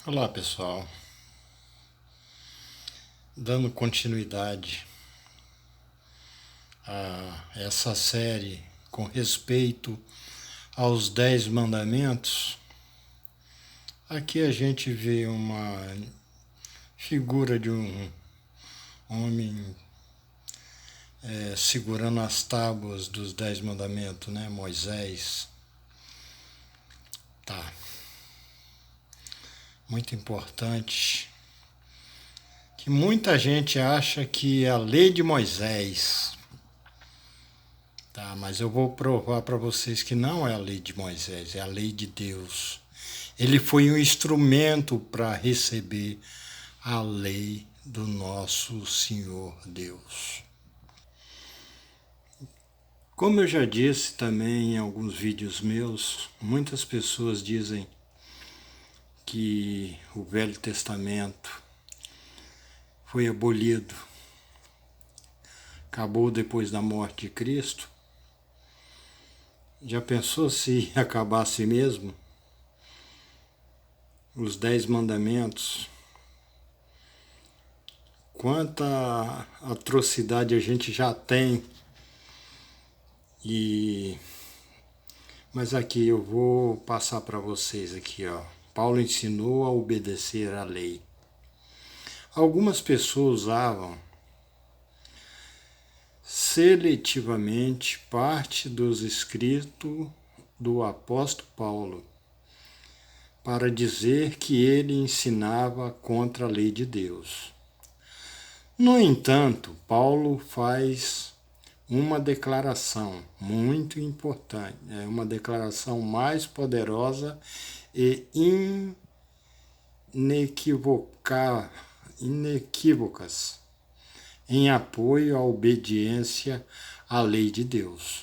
Olá pessoal, dando continuidade a essa série com respeito aos 10 mandamentos, aqui a gente vê uma figura de um homem segurando as tábuas dos 10 mandamentos, né? Moisés. Tá, muito importante que muita gente acha que é a lei de Moisés. Tá, mas eu vou provar para vocês que não é a lei de Moisés, é a lei de Deus. Ele foi um instrumento para receber a lei do nosso Senhor Deus. Como eu já disse também em alguns vídeos meus, muitas pessoas dizem que o Velho Testamento foi abolido, acabou depois da morte de Cristo. Já pensou se acabasse mesmo? Os 10 mandamentos, quanta atrocidade a gente já tem. Mas aqui eu vou passar para vocês aqui, ó. Paulo ensinou a obedecer à lei. Algumas pessoas usavam seletivamente parte dos escritos do apóstolo Paulo para dizer que ele ensinava contra a lei de Deus. No entanto, Paulo faz uma declaração muito importante, é uma declaração mais poderosa e inequívocas em apoio à obediência à lei de Deus.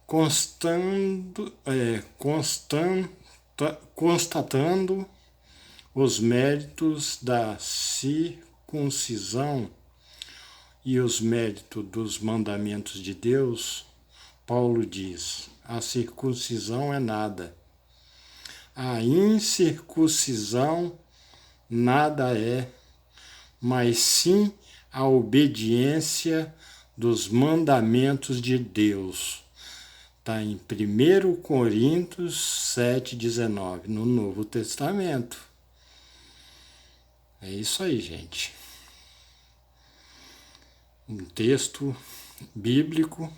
Constatando os méritos da circuncisão e os méritos dos mandamentos de Deus, Paulo diz: a circuncisão é nada, a incircuncisão nada é, mas sim a obediência dos mandamentos de Deus. Está em 1 Coríntios 7,19, no Novo Testamento. É isso aí, gente. Um texto bíblico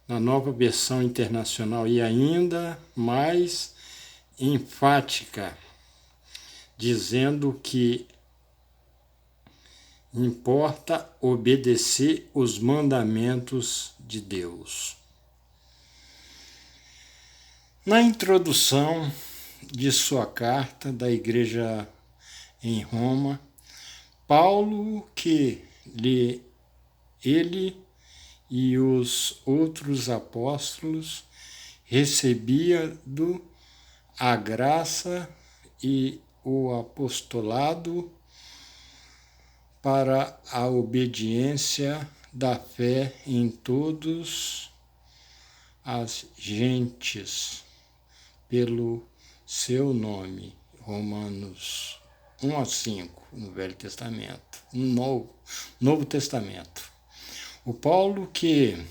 na Nova Versão Internacional e ainda mais enfática, dizendo que importa obedecer os mandamentos de Deus. Na introdução de sua carta da igreja em Roma, Paulo, que ele e os outros apóstolos recebiam a graça e o apostolado para a obediência da fé em todas as gentes pelo seu nome. Romanos 1-5, no Velho Testamento, no Novo Testamento. O Paulo, que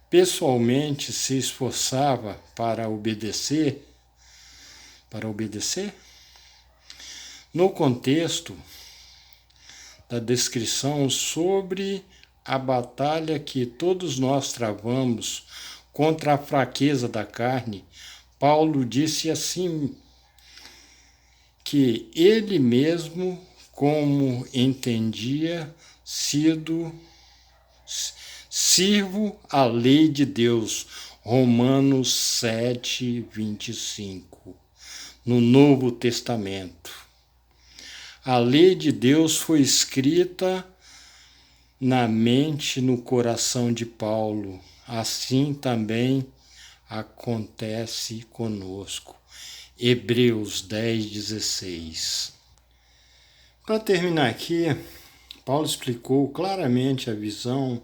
pessoalmente se esforçava para obedecer, no contexto da descrição sobre a batalha que todos nós travamos contra a fraqueza da carne, Paulo disse assim, que ele mesmo, como entendia, sirvo a lei de Deus, Romanos 7:25, no Novo Testamento. A lei de Deus foi escrita na mente, no coração de Paulo. Assim também acontece conosco. Hebreus 10:16. Para terminar aqui, Paulo explicou claramente a visão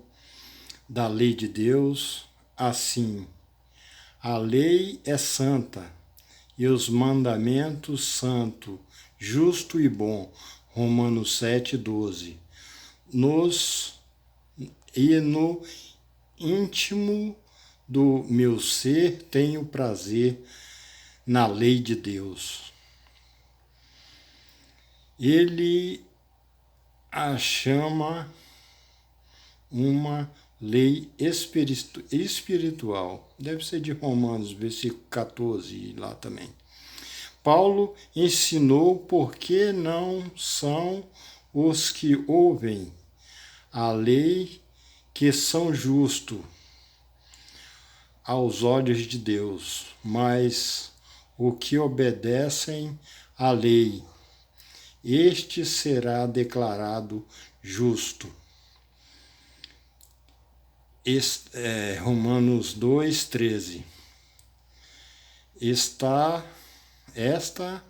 da lei de Deus assim: a lei é santa e os mandamentos santo, justo e bom. Romanos 7:12. No íntimo do meu ser tenho prazer na lei de Deus. Ele a chama uma lei espiritual. Deve ser de Romanos, versículo 14, lá também. Paulo ensinou porque não são os que ouvem a lei que são justos aos olhos de Deus, mas o que obedecem à lei, este será declarado justo. Romanos 2:13. Esta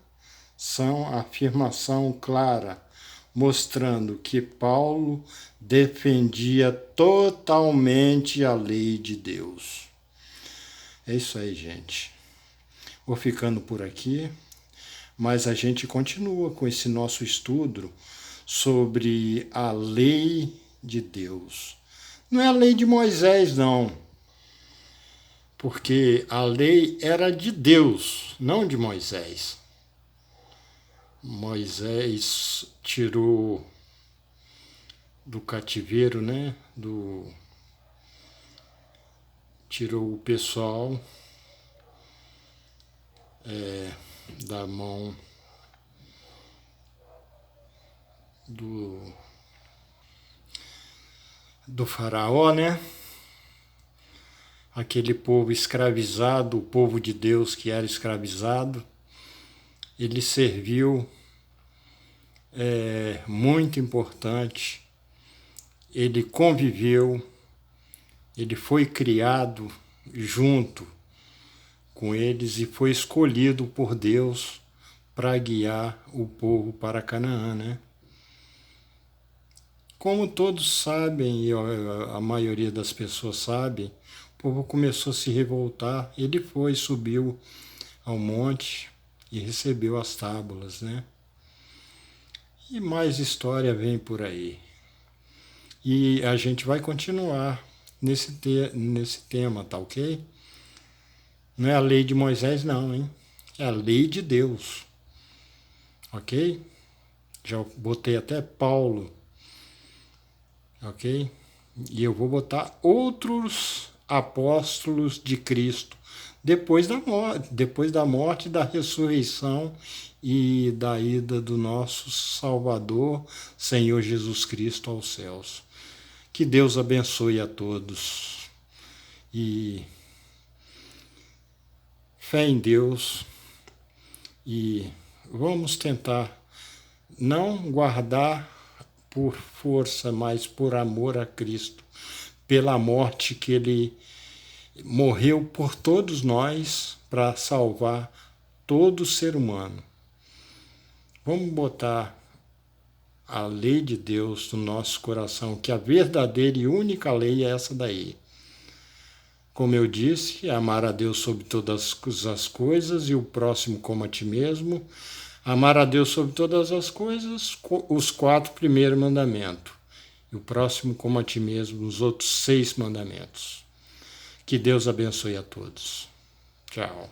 são afirmação clara, mostrando que Paulo defendia totalmente a lei de Deus. É isso aí, gente. Vou ficando por aqui, mas a gente continua com esse nosso estudo sobre a lei de Deus. Não é a lei de Moisés, não, porque a lei era de Deus, não de Moisés. Moisés tirou do cativeiro, né? Tirou o pessoal da mão do faraó, né? Aquele povo escravizado, o povo de Deus que era escravizado, ele serviu, muito importante, ele conviveu, ele foi criado junto com eles e foi escolhido por Deus para guiar o povo para Canaã, né? Como todos sabem, e a maioria das pessoas sabe, o povo começou a se revoltar. Ele subiu ao monte e recebeu as tábuas, né? E mais história vem por aí. E a gente vai continuar nesse tema, tá ok? Não é a lei de Moisés, não, hein? É a lei de Deus, ok? Já botei até Paulo, ok? E eu vou botar outros apóstolos de Cristo depois da morte, da ressurreição e da ida do nosso Salvador, Senhor Jesus Cristo, aos céus. Que Deus abençoe a todos e fé em Deus, e vamos tentar não guardar por força, mas por amor a Cristo, pela morte que Ele morreu por todos nós para salvar todo ser humano. Vamos botar a lei de Deus no nosso coração, que a verdadeira e única lei é essa daí. Como eu disse, amar a Deus sobre todas as coisas e o próximo como a ti mesmo. Amar a Deus sobre todas as coisas, os 4 primeiros mandamentos. E o próximo como a ti mesmo, os outros 6 mandamentos. Que Deus abençoe a todos. Tchau.